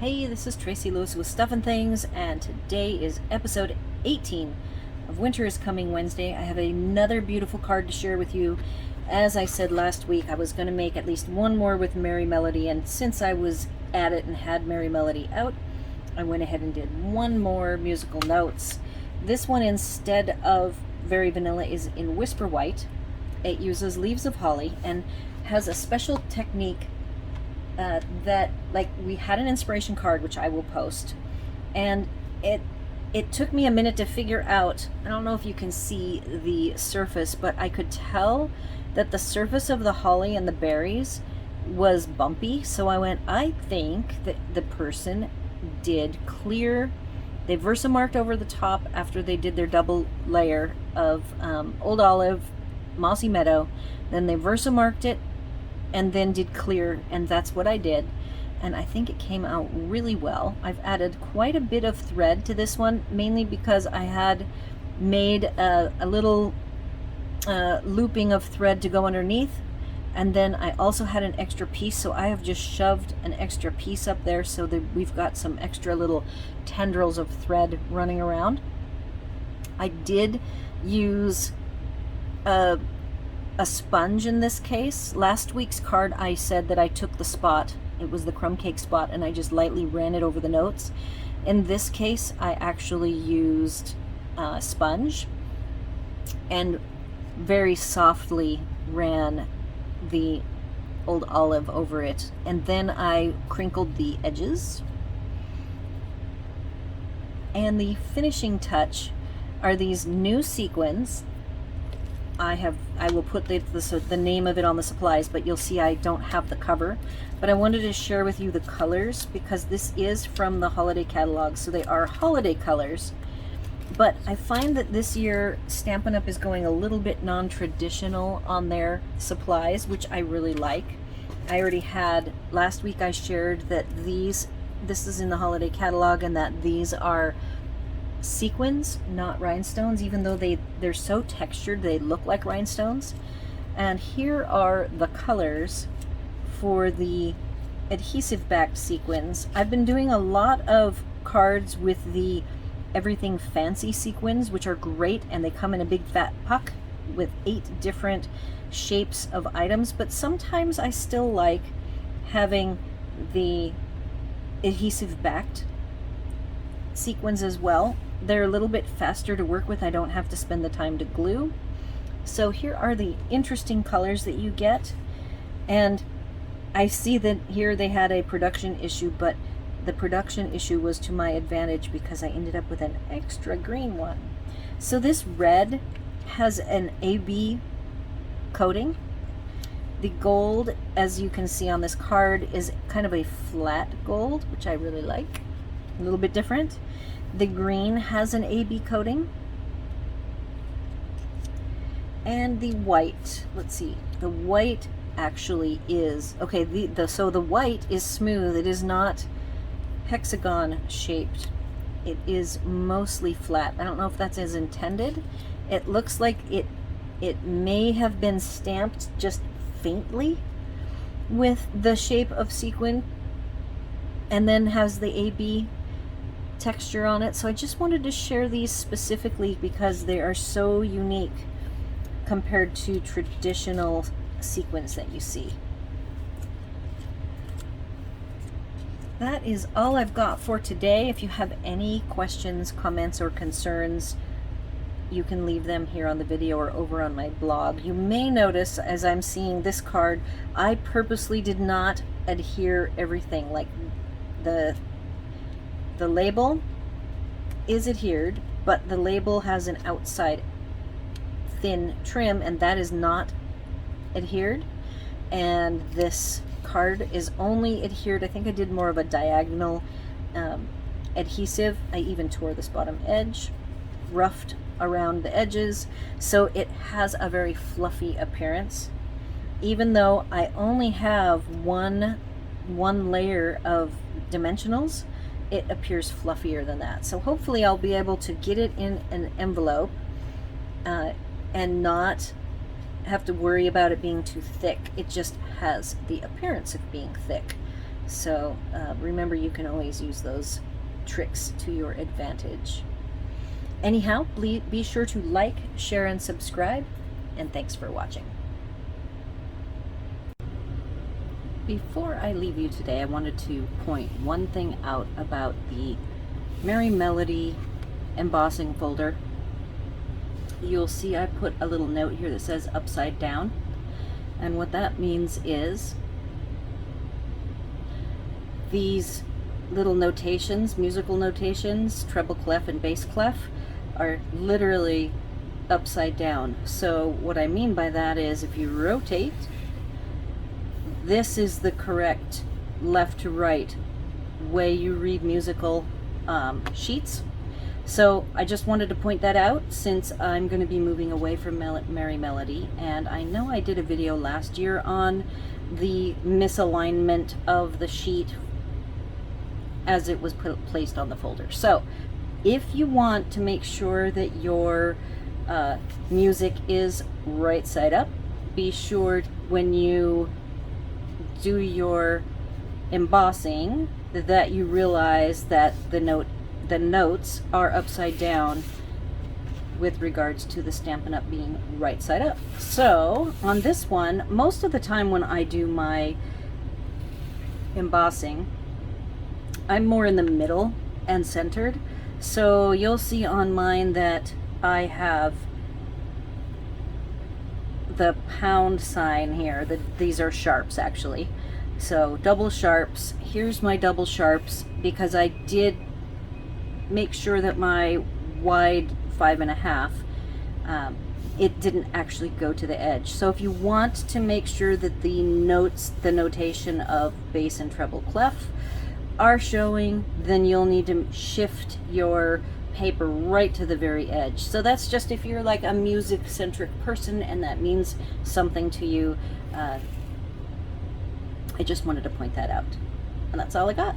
Hey, this is Tracy Lewis with Stuff and Things, and today is episode 18 of Winter is Coming Wednesday. I have another beautiful card to share with you. As I said last week, I was going to make at least one more with Merry Melody, and since I was at it and had Merry Melody out, I went ahead and did one more musical notes. This one, instead of Very Vanilla, is in Whisper White. It uses leaves of holly and has a special technique that, like, we had an inspiration card which I will post, and it took me a minute to figure out. I don't know if you can see the surface, but I could tell that the surface of the holly and the berries was bumpy, so I went, I think that the person did clear, they Versamarked over the top after they did their double layer of Old Olive, Mossy Meadow, then they Versamarked it and then did clear, and that's what I did, and I think it came out really well. I've added quite a bit of thread to this one, mainly because I had made a little looping of thread to go underneath, and then I also had an extra piece, so I have just shoved an extra piece up there so that we've got some extra little tendrils of thread running around. I did use a sponge in this case. Last week's card I said that I took the spot, it was the crumb cake spot, and I just lightly ran it over the notes. In this case I actually used a sponge and very softly ran the Old Olive over it, and then I crinkled the edges. And the finishing touch are these new sequins. I will put the name of it on the supplies, but you'll see I don't have the cover. But I wanted to share with you the colors because this is from the holiday catalog, so they are holiday colors. But I find that this year Stampin' Up! Is going a little bit non-traditional on their supplies, which I really like. I already had, last week I shared that this is in the holiday catalog and that these are sequins, not rhinestones, even though they're so textured they look like rhinestones. And here are the colors for the adhesive backed sequins. I've been doing a lot of cards with the Everything Fancy sequins, which are great, and they come in a big fat puck with 8 different shapes of items, but sometimes I still like having the adhesive backed sequins as well. They're a little bit faster to work with. I don't have to spend the time to glue. So here are the interesting colors that you get. And I see that here they had a production issue, but the production issue was to my advantage because I ended up with an extra green one. So this red has an AB coating. The gold, as you can see on this card, is kind of a flat gold, which I really like. A little bit different. The green has an AB coating. And the white, let's see, the white actually is, okay, so the white is smooth. It is not hexagon shaped. It is mostly flat. I don't know if that's as intended. It looks like it may have been stamped just faintly with the shape of sequin and then has the AB texture on it. So I just wanted to share these specifically because they are so unique compared to traditional sequins that you see. That is all I've got for today. If you have any questions, comments, or concerns, you can leave them here on the video or over on my blog. You may notice as I'm seeing this card, I purposely did not adhere everything. Like the label is adhered, but the label has an outside thin trim, and that is not adhered. And this card is only adhered, I think I did more of a diagonal adhesive. I even tore this bottom edge, roughed around the edges, so it has a very fluffy appearance. Even though I only have one layer of dimensionals, it appears fluffier than that. So hopefully I'll be able to get it in an envelope and not have to worry about it being too thick. It just has the appearance of being thick. So remember, you can always use those tricks to your advantage. Anyhow, be sure to like, share, and subscribe, and thanks for watching. Before I leave you today, I wanted to point one thing out about the Merry Melody embossing folder. You'll see I put a little note here that says upside down, and what that means is these little notations, musical notations, treble clef and bass clef, are literally upside down. So what I mean by that is, if you rotate, this is the correct left to right way you read musical sheets. So I just wanted to point that out, since I'm going to be moving away from Merry Melody, and I know I did a video last year on the misalignment of the sheet as it was placed on the folder. So if you want to make sure that your music is right side up, be sure when you do your embossing that you realize that the notes are upside down with regards to the Stampin' Up being right side up. So on this one, most of the time when I do my embossing, I'm more in the middle and centered. So you'll see on mine that I have the pound sign here. These are sharps actually. So double sharps. Here's my double sharps, because I did make sure that my wide 5.5, it didn't actually go to the edge. So if you want to make sure that the notation of bass and treble clef are showing, then you'll need to shift your paper right to the very edge. So that's just if you're like a music centric person and that means something to you. I just wanted to point that out, and that's all I got.